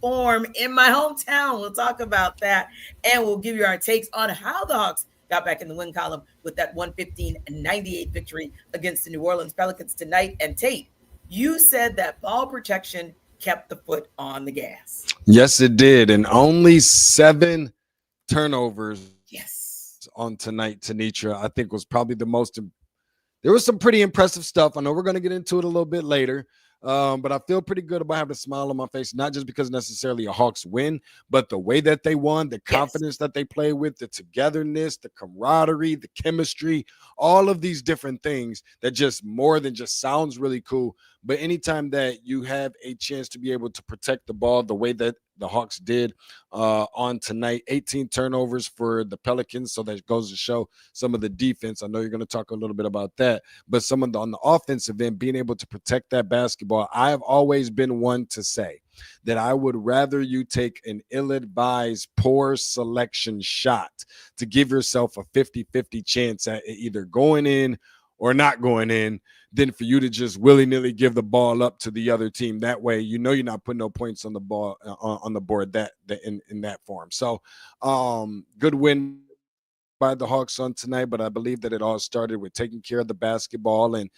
form in my hometown. We'll talk about that, and we'll give you our takes on how the Hawks got back in the win column with that 115-98 victory against the New Orleans Pelicans tonight. And Tate, you said that ball protection kept the foot on the gas. Yes, it did. And only 7 turnovers on tonight, Tenitra, I think was probably the most. There was some pretty impressive stuff. I know we're going to get into it a little bit later. But I feel pretty good about having a smile on my face, not just because necessarily a Hawks win, but the way that they won, the confidence that they play with, the togetherness, the camaraderie, the chemistry, all of these different things that just more than just sounds really cool. But anytime that you have a chance to be able to protect the ball the way that the Hawks did on tonight, 18 turnovers for the Pelicans. So that goes to show some of the defense. I know you're going to talk a little bit about that, but some of on the offensive end, being able to protect that basketball. I have always been one to say that I would rather you take an ill-advised, poor selection shot to give yourself a 50-50 chance at either going in or not going in than for you to just willy-nilly give the ball up to the other team. That way, you know you're not putting no points on the ball on the board that in that form. So, good win by the Hawks on tonight, but I believe that it all started with taking care of the basketball, and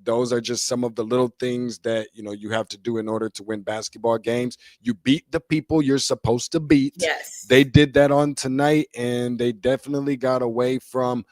those are just some of the little things that you have to do in order to win basketball games. You beat the people you're supposed to beat. Yes, they did that on tonight, and they definitely got away from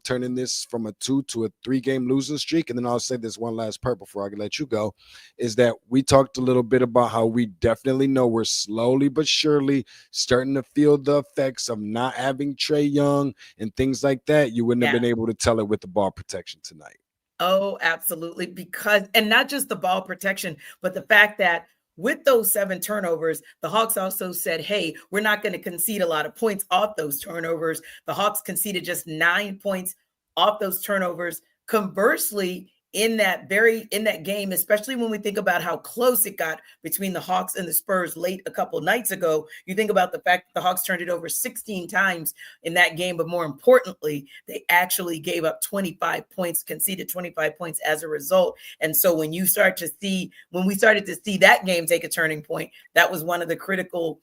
turning this from a 2 to a 3 game losing streak. And then I'll say this one last part before I can let you go, is that we talked a little bit about how we definitely know we're slowly but surely starting to feel the effects of not having Trae Young and things like that. You wouldn't have been able to tell it with the ball protection tonight. Oh, absolutely. Because, and not just the ball protection, but the fact that with those 7 turnovers, the Hawks also said, hey, we're not going to concede a lot of points off those turnovers. The Hawks conceded just 9 points off those turnovers. Conversely, in that game, especially when we think about how close it got between the Hawks and the Spurs late a couple nights ago, you think about the fact that the Hawks turned it over 16 times in that game, but more importantly, they actually gave up 25 points, conceded 25 points as a result. And so when we started to see that game take a turning point, that was one of the critical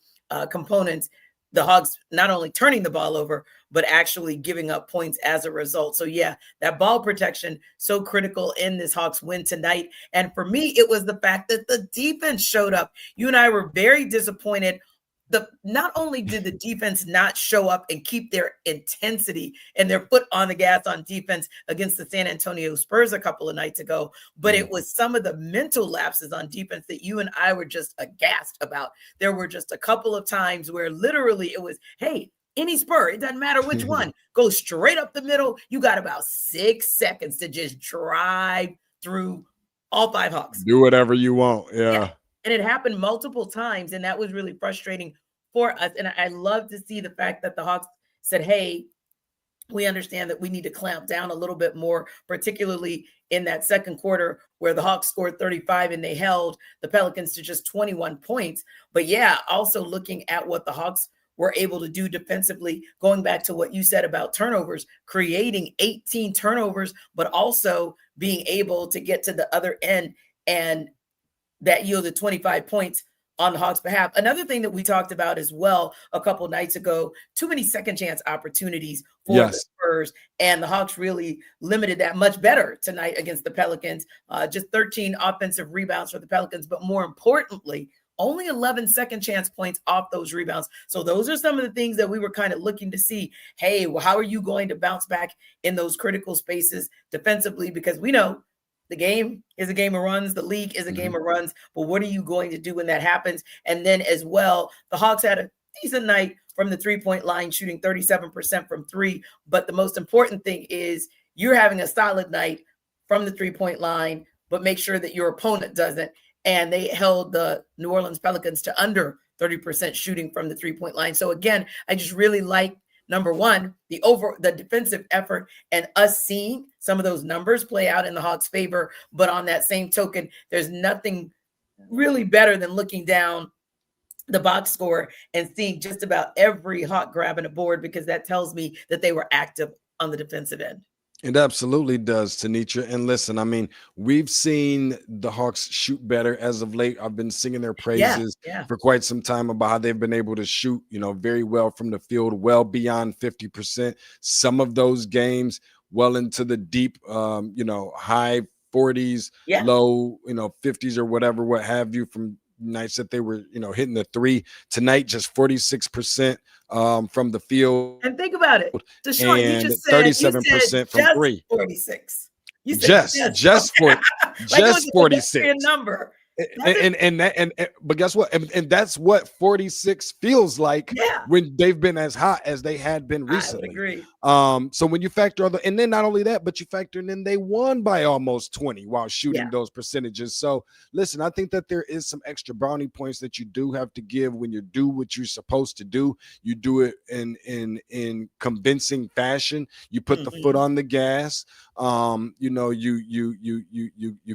components. The Hawks not only turning the ball over, but actually giving up points as a result. So yeah, that ball protection, so critical in this Hawks win tonight. And for me, it was the fact that the defense showed up. You and I were very disappointed. Not only did the defense not show up and keep their intensity and their foot on the gas on defense against the San Antonio Spurs a couple of nights ago, but it was some of the mental lapses on defense that you and I were just aghast about. There were just a couple of times where literally it was, hey, any Spur, it doesn't matter which one, go straight up the middle. You got about 6 seconds to just drive through all 5 Hawks. Do whatever you want. Yeah. And it happened multiple times, and that was really frustrating for us. And I love to see the fact that the Hawks said, hey, we understand that we need to clamp down a little bit more, particularly in that second quarter where the Hawks scored 35 and they held the Pelicans to just 21 points. But yeah, also looking at what the Hawks were able to do defensively, going back to what you said about turnovers, creating 18 turnovers, but also being able to get to the other end, and that yielded 25 points on the Hawks' behalf. Another thing that we talked about as well a couple of nights ago, too many second chance opportunities for the Spurs, and the Hawks really limited that much better tonight against the Pelicans. Just 13 offensive rebounds for the Pelicans, but more importantly, only 11 second chance points off those rebounds. So those are some of the things that we were kind of looking to see. Hey, well, how are you going to bounce back in those critical spaces defensively? Because we know the game is a game of runs. The league is a game of runs. But what are you going to do when that happens? And then as well, the Hawks had a decent night from the three-point line, shooting 37% from 3. But the most important thing is you're having a solid night from the three-point line, but make sure that your opponent doesn't. And they held the New Orleans Pelicans to under 30% shooting from the three-point line. So again, I just really like, number one, the defensive effort and us seeing some of those numbers play out in the Hawks' favor. But on that same token, there's nothing really better than looking down the box score and seeing just about every Hawk grabbing a board, because that tells me that they were active on the defensive end. It absolutely does, Tenitra. And listen, I mean, we've seen the Hawks shoot better as of late. I've been singing their Yeah, praises yeah. for quite some time about how they've been able to shoot, very well from the field, well beyond 50%. Some of those games, well into the deep, high 40s, Yeah. low, 50s or whatever, what have you, from nights that they were, hitting the three. Tonight, just 46% from the field. And think about it. DeShaun, you And just said 37% from just three. 46. You said Just just just for like it was just a pedestrian 46. number. And but guess what? And that's what 46 feels like Yeah, when they've been as hot as they had been I would recently. agree. So when you factor all and then not only that, but you factor in they won by almost 20 while shooting those percentages. So listen, I think that there is some extra brownie points that you do have to give when you do what you're supposed to do. You do it in convincing fashion. You put the foot on the gas. You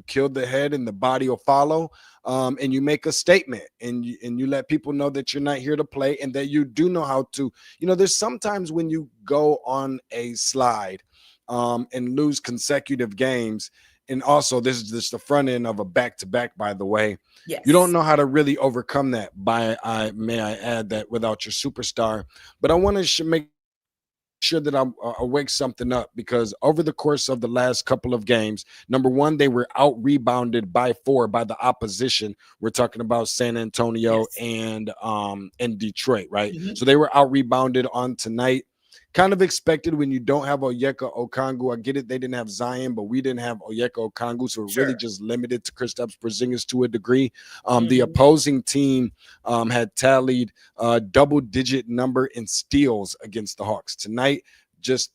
killed the head and the body will follow. And you make a statement and you let people know that you're not here to play and that you do know how to, there's sometimes when you go on a slide and lose consecutive games. And also this is just the front end of a back-to-back, by the way. Yes. You don't know how to really overcome that may I add that without your superstar. But I want to make sure that I wake something up, because over the course of the last couple of games, number one, they were out rebounded by 4 by the opposition. We're talking about San Antonio and Detroit, right? So they were out rebounded on tonight. Kind of expected when you don't have Onyeka Okongwu. I get it, they didn't have Zion, but we didn't have Onyeka Okongwu, so we're really just limited to Kristaps Porzingis to a degree. The opposing team had tallied a double-digit number in steals against the Hawks tonight. Just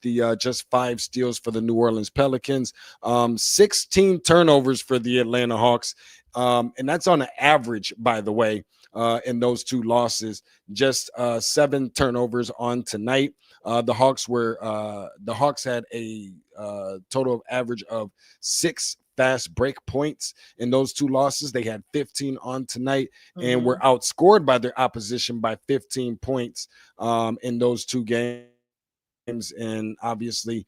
5 steals for the New Orleans Pelicans, 16 turnovers for the Atlanta Hawks, and that's on an average, by the way. In those 2 losses, just 7 turnovers on tonight. The Hawks had a total of average of 6 fast break points in those 2 losses. They had 15 on tonight and were outscored by their opposition by 15 points in those 2 games. And obviously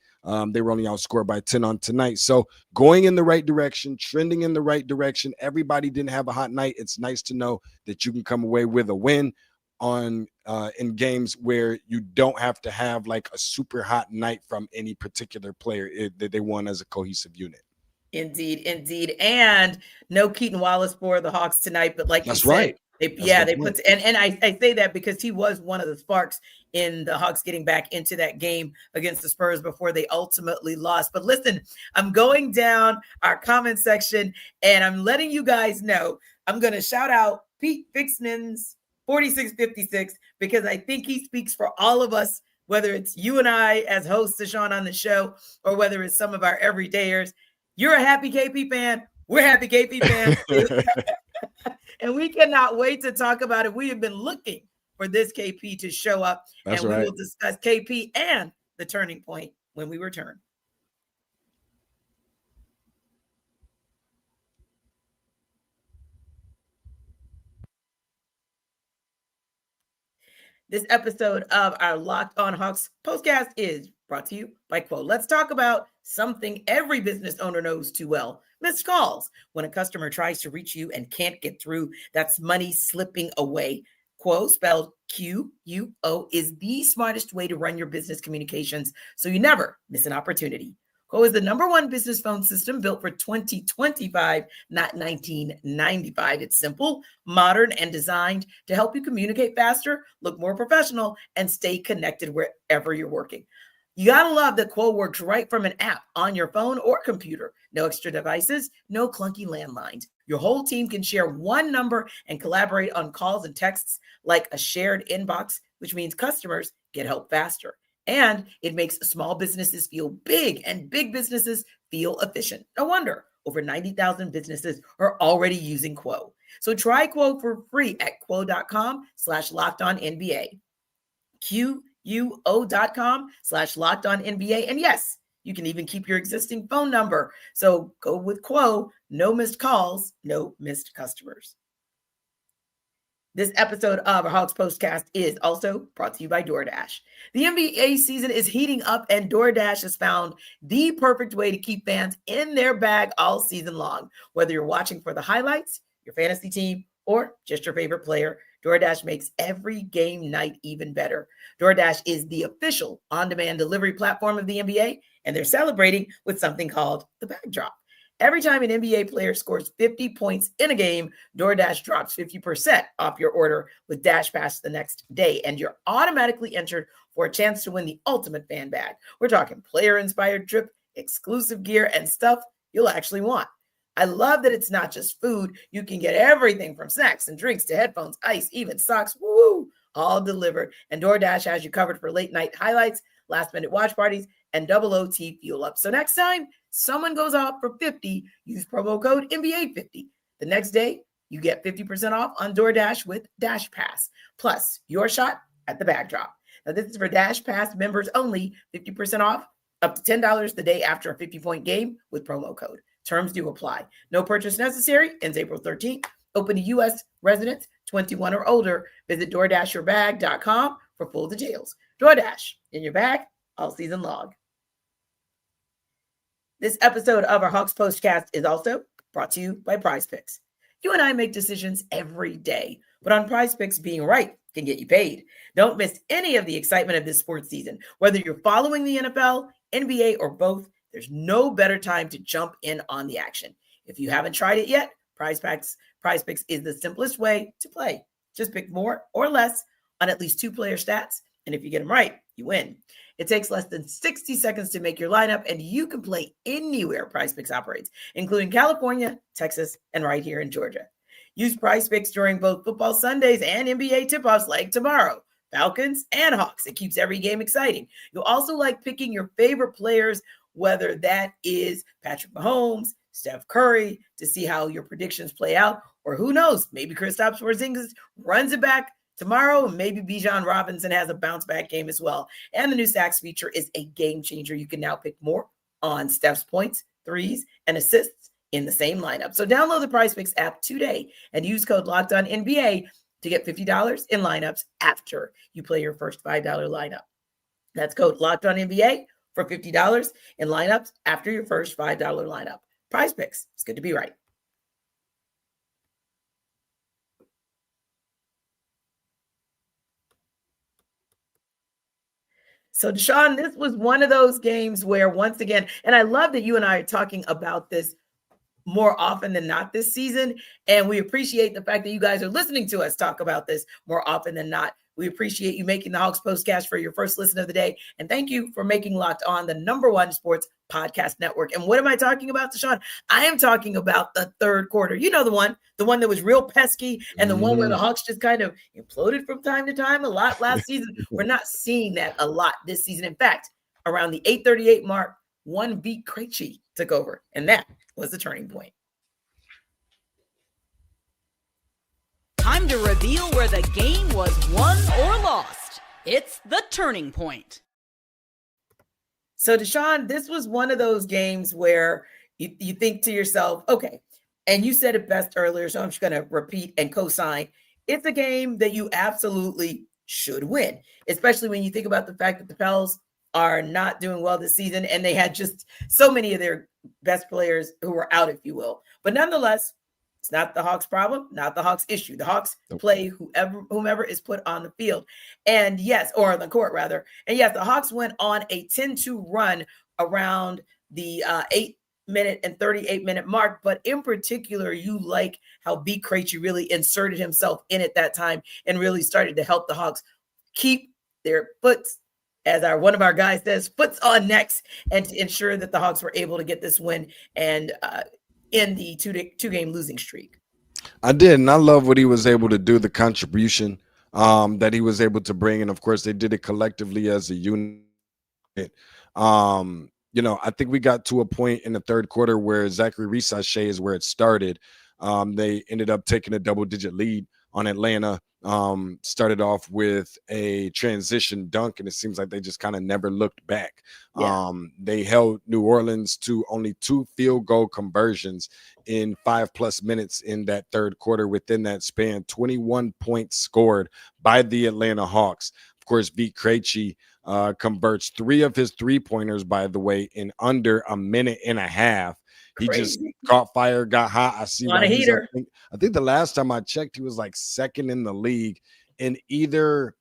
they were only outscored by 10 on tonight. So going in the right direction, trending in the right direction. Everybody didn't have a hot night. It's nice to know that you can come away with a win on in games where you don't have to have like a super hot night from any particular player. They won as a cohesive unit. Indeed. And no Keaton Wallace for the Hawks tonight, but like that's you said, right. They put, and I say that because he was one of the sparks in the Hawks getting back into that game against the Spurs before they ultimately lost. But listen, I'm going down our comment section and I'm letting you guys know, I'm going to shout out Pete Fixman's 4656 because I think he speaks for all of us, whether it's you and I as hosts, DeShaun, on the show, or whether it's some of our everydayers. You're a happy KP fan. We're happy KP fans. And we cannot wait to talk about it. We have been looking for this KP to show up. That's and we right. will discuss KP and the turning point when we return. This episode of our Locked on Hawks postcast is brought to you by Quo. Let's talk about something every business owner knows too well: missed calls. When a customer tries to reach you and can't get through, that's money slipping away. Quo, spelled Q-U-O, is the smartest way to run your business communications so you never miss an opportunity. Quo is the #1 business phone system built for 2025, not 1995. It's simple, modern, and designed to help you communicate faster, look more professional, and stay connected wherever you're working. You gotta love that Quo works right from an app on your phone or computer. No extra devices, no clunky landlines. Your whole team can share one number and collaborate on calls and texts like a shared inbox, which means customers get help faster. And it makes small businesses feel big and big businesses feel efficient. No wonder over 90,000 businesses are already using Quo. So try Quo for free at quo.com/lockedonnba. QUO.com/lockedonnba. And yes, you can even keep your existing phone number. So go with Quo. No missed calls, no missed customers. This episode of our Hawks Postcast is also brought to you by DoorDash. The NBA season is heating up, and DoorDash has found the perfect way to keep fans in their bag all season long. Whether you're watching for the highlights, your fantasy team, or just your favorite player, DoorDash makes every game night even better. DoorDash is the official on-demand delivery platform of the NBA, and they're celebrating with something called the Bag Drop. Every time an NBA player scores 50 points in a game, DoorDash drops 50% off your order with Dash Pass the next day, and you're automatically entered for a chance to win the ultimate fan bag. We're talking player-inspired drip, exclusive gear, and stuff you'll actually want. I love that it's not just food. You can get everything from snacks and drinks to headphones, ice, even socks, woo, all delivered. And DoorDash has you covered for late night highlights, last-minute watch parties, and double OT fuel up. So next time someone goes off for 50, use promo code NBA50. The next day, you get 50% off on DoorDash with Dash Pass, plus your shot at the bag drop. Now, this is for Dash Pass members only, 50% off, up to $10 the day after a 50-point game with promo code. Terms do apply. No purchase necessary. Ends April 13th. Open to U.S. residents 21 or older. Visit DoorDashYourBag.com for full details. DoorDash, in your bag all season long. This episode of our Hawks Postcast is also brought to you by PrizePicks. You and I make decisions every day, but on PrizePicks, being right can get you paid. Don't miss any of the excitement of this sports season. Whether you're following the NFL, NBA, or both, there's no better time to jump in on the action. If you haven't tried it yet, PrizePicks is the simplest way to play. Just pick more or less on at least 2 player stats, and if you get them right, you win. It takes less than 60 seconds to make your lineup, and you can play anywhere PrizePicks operates, including California, Texas, and right here in Georgia. Use PrizePicks during both football Sundays and NBA tip-offs like tomorrow, Falcons and Hawks. It keeps every game exciting. You'll also like picking your favorite players, whether that is Patrick Mahomes, Steph Curry, to see how your predictions play out, or who knows, maybe Kristaps Porzingis runs it back tomorrow, and maybe Bijan Robinson has a bounce-back game as well. And the new Sacks feature is a game changer. You can now pick more on Steph's points, threes, and assists in the same lineup. So download the PrizePicks app today and use code LOCKEDONNBA to get $50 in lineups after you play your first $5 lineup. That's code LOCKEDONNBA for $50 in lineups after your first $5 lineup. PrizePicks. It's good to be right. So, DeShaun, this was one of those games where, once again, and I love that you and I are talking about this more often than not this season, and we appreciate the fact that you guys are listening to us talk about this more often than not. We appreciate you making the Hawks Postcast for your first listen of the day, and thank you for making Locked On the #1 sports podcast network. And what am I talking about, DeShaun? I am talking about the third quarter. You know, the one that was real pesky, and the one where the Hawks just kind of imploded from time to time a lot last season. We're not seeing that a lot this season. In fact, around the 8:38 mark, one beat Krejci took over, and that was the turning point. Time to reveal where the game was won or lost. It's the turning point. So, DeShaun, this was one of those games where you think to yourself, okay, and you said it best earlier, so I'm just going to repeat and co-sign. It's a game that you absolutely should win, especially when you think about the fact that the Pels are not doing well this season, and they had just so many of their best players who were out, if you will. But nonetheless, it's not the Hawks' problem, not the Hawks' issue. The Hawks play whomever is put on the field. And yes, or on the court, rather. And yes, the Hawks went on a 10-2 run around the 8-minute and 38-minute mark. But in particular, you like how B. Krejci really inserted himself in at that time and really started to help the Hawks keep their foots, as one of our guys says, foots on necks, and to ensure that the Hawks were able to get this win and in the two-game losing streak. I did, and I love what he was able to do, the contribution that he was able to bring. And, of course, they did it collectively as a unit. I think we got to a point in the third quarter where Zachary Risachet is where it started. They ended up taking a double-digit lead on Atlanta started off with a transition dunk, and it seems like they just kind of never looked back. Yeah. They held New Orleans to only 2 field goal conversions in 5+ minutes in that third quarter. Within that span, 21 points scored by the Atlanta Hawks. Of course, Krejci converts 3 of his 3-pointers, by the way, in under a minute and a half. He just caught fire, got hot. I see why he's. I think the last time I checked, he was like second in the league in either.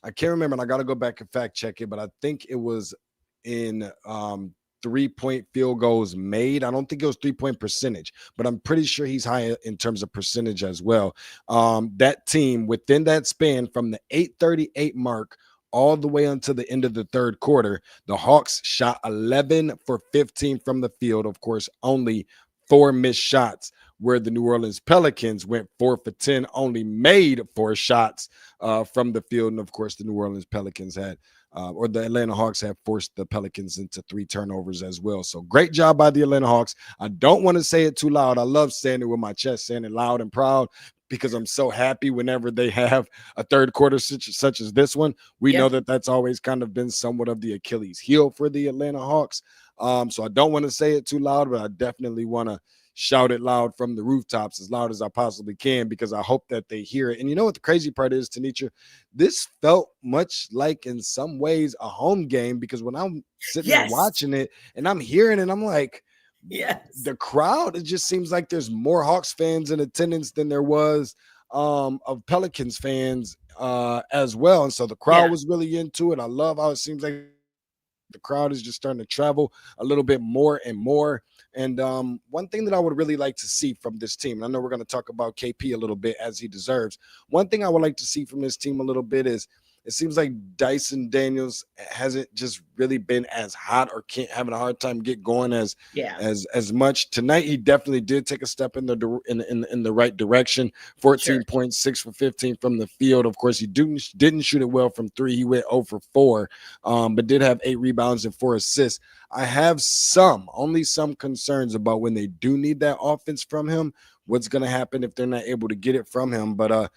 I can't remember, and I got to go back and fact check it, but I think it was in 3-point field goals made. I don't think it was 3-point percentage, but I'm pretty sure he's high in terms of percentage as well. That team, within that span from the 8:38 mark all the way until the end of the third quarter, the Hawks shot 11 for 15 from the field. Of course, only 4 missed shots, where the New Orleans Pelicans went 4 for 10, only made 4 shots from the field. And of course, the New Orleans Pelicans had, or the Atlanta Hawks have forced the Pelicans into 3 turnovers as well. So great job by the Atlanta Hawks. I don't want to say it too loud. I love saying it with my chest, saying it loud and proud, because I'm so happy whenever they have a third quarter such as this one. We know that that's always kind of been somewhat of the Achilles heel for the Atlanta Hawks. So I don't want to say it too loud, but I definitely want to shout it loud from the rooftops, as loud as I possibly can, because I hope that they hear it. And you know what the crazy part is, Tenitra? This felt much like, in some ways, a home game, because when I'm sitting there watching it and I'm hearing it, I'm like, the crowd, it just seems like there's more Hawks fans in attendance than there was of Pelicans fans as well. And so the crowd was really into it. I love how it seems like the crowd is just starting to travel a little bit more and more. And one thing that I would really like to see from this team, and I know we're going to talk about KP a little bit, as he deserves. One thing I would like to see from this team a little bit is, it seems like Dyson Daniels hasn't just really been as hot, or can't, having a hard time get going as much. Tonight, he definitely did take a step in the right direction. 14 points, 6 for 15 from the field. Of course, he didn't shoot it well from 3. He went 0 for 4, but did have 8 rebounds and 4 assists. I have only some concerns about when they do need that offense from him, what's going to happen if they're not able to get it from him. But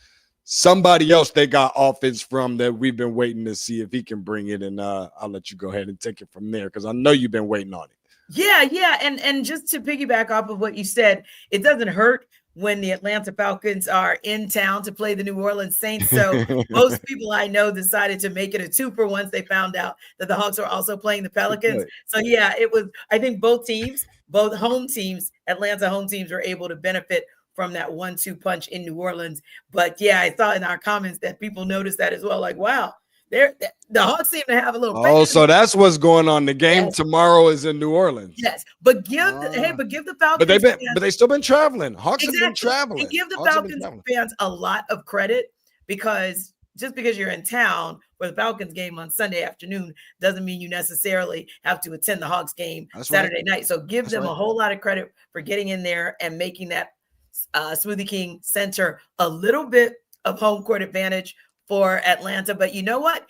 somebody else they got offense from that we've been waiting to see if he can bring it, and I'll let you go ahead and take it from there, because I know you've been waiting on it. Yeah. And just to piggyback off of what you said, it doesn't hurt when the Atlanta Falcons are in town to play the New Orleans Saints. So most people I know decided to make it a 2-for once they found out that the Hawks were also playing the Pelicans. So yeah, it was, I think both home teams, Atlanta home teams, were able to benefit from that 1-2 punch in New Orleans. But yeah, I saw in our comments that people noticed that as well. Like, wow, the Hawks seem to have a little. Oh, so that's what's going on. The game tomorrow is in New Orleans. Yes, but give the Falcons. But they still been traveling. Hawks have been traveling. And give the Falcons fans a lot of credit, because just because you're in town for the Falcons game on Sunday afternoon doesn't mean you necessarily have to attend the Hawks game Saturday night. So give them a whole lot of credit for getting in there and making that Smoothie King Center a little bit of home court advantage for Atlanta. But you know what?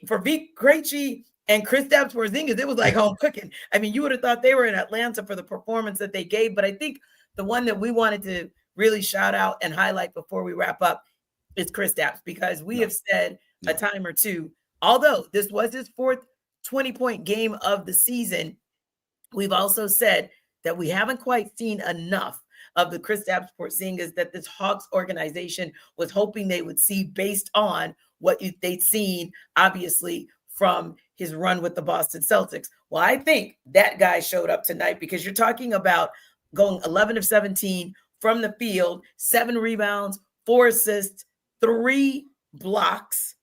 For Krejci and Kristaps Porzingis, it was like home cooking. I mean, you would have thought they were in Atlanta for the performance that they gave. But I think the one that we wanted to really shout out and highlight before we wrap up is Kristaps, because we have said a time or two, although this was his 4th 20-point game of the season, we've also said that we haven't quite seen enough of the Kristaps Porzingis that this Hawks organization was hoping they would see, based on what they'd seen, obviously, from his run with the Boston Celtics. Well, I think that guy showed up tonight, because you're talking about going 11 of 17 from the field, 7 rebounds, 4 assists, 3 blocks,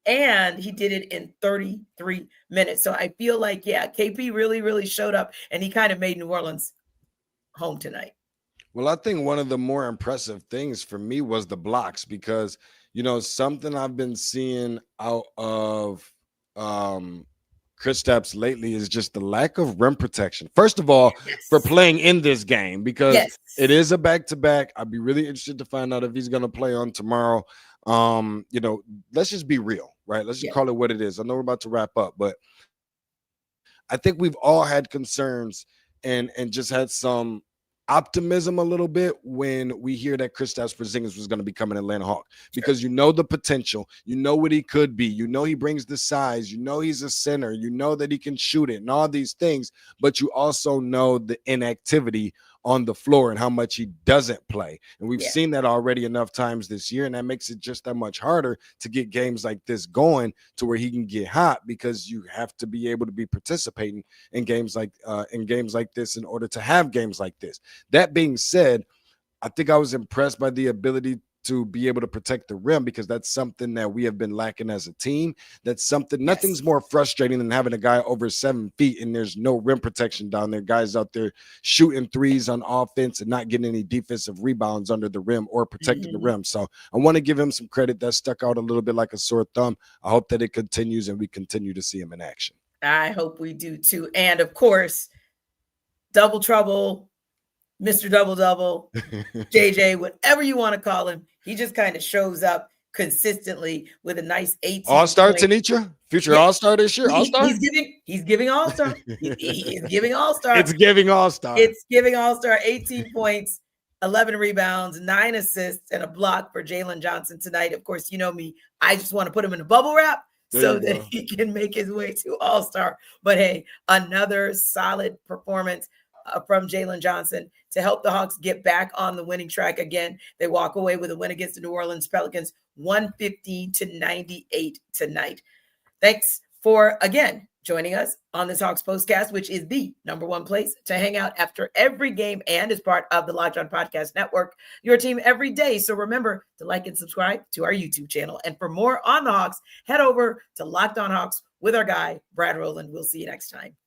and he did it in 33 minutes. So I feel like, KP really, really showed up, and he kind of made New Orleans home tonight. Well, I think one of the more impressive things for me was the blocks, because, something I've been seeing out of Kristaps lately is just the lack of rim protection. First of all, for playing in this game, because it is a back-to-back. I'd be really interested to find out if he's going to play on tomorrow. Let's just be real, right? Let's just call it what it is. I know we're about to wrap up, but I think we've all had concerns and just had some optimism a little bit when we hear that Kristaps Porzingis was going to become an Atlanta Hawk, because you know the potential, you know what he could be, you know he brings the size, you know he's a center, you know that he can shoot it and all these things, but you also know the inactivity on the floor and how much he doesn't play. And we've seen that already enough times this year, and that makes it just that much harder to get games like this going to where he can get hot, because you have to be able to be participating in games like this in order to have games like this. That being said, I think I was impressed by the ability to be able to protect the rim, because that's something that we have been lacking as a team. That's something, nothing's more frustrating than having a guy over 7 feet and there's no rim protection down there. Guys out there shooting threes on offense and not getting any defensive rebounds under the rim or protecting the rim. So I want to give him some credit. That stuck out a little bit like a sore thumb. I hope that it continues and we continue to see him in action. I hope we do too. And of course, double trouble, Mr. Double-Double, JJ, whatever you want to call him, he just kind of shows up consistently with a nice 18. All-star Tenitra? Future All-Star this year? All-Star? He's giving All-Star. He's giving All-Star. It's giving All-Star. It's giving All-Star. 18 points, 11 rebounds, 9 assists, and a block for Jalen Johnson tonight. Of course, you know me. I just want to put him in a bubble wrap so that he can make his way to All-Star. But hey, another solid performance from Jalen Johnson to help the Hawks get back on the winning track again. They walk away with a win against the New Orleans Pelicans, 115-98 tonight. Thanks for, again, joining us on this Hawks Postcast, which is the #1 place to hang out after every game and is part of the Locked On Podcast Network, your team every day. So remember to like and subscribe to our YouTube channel. And for more on the Hawks, head over to Locked On Hawks with our guy, Brad Rowland. We'll see you next time.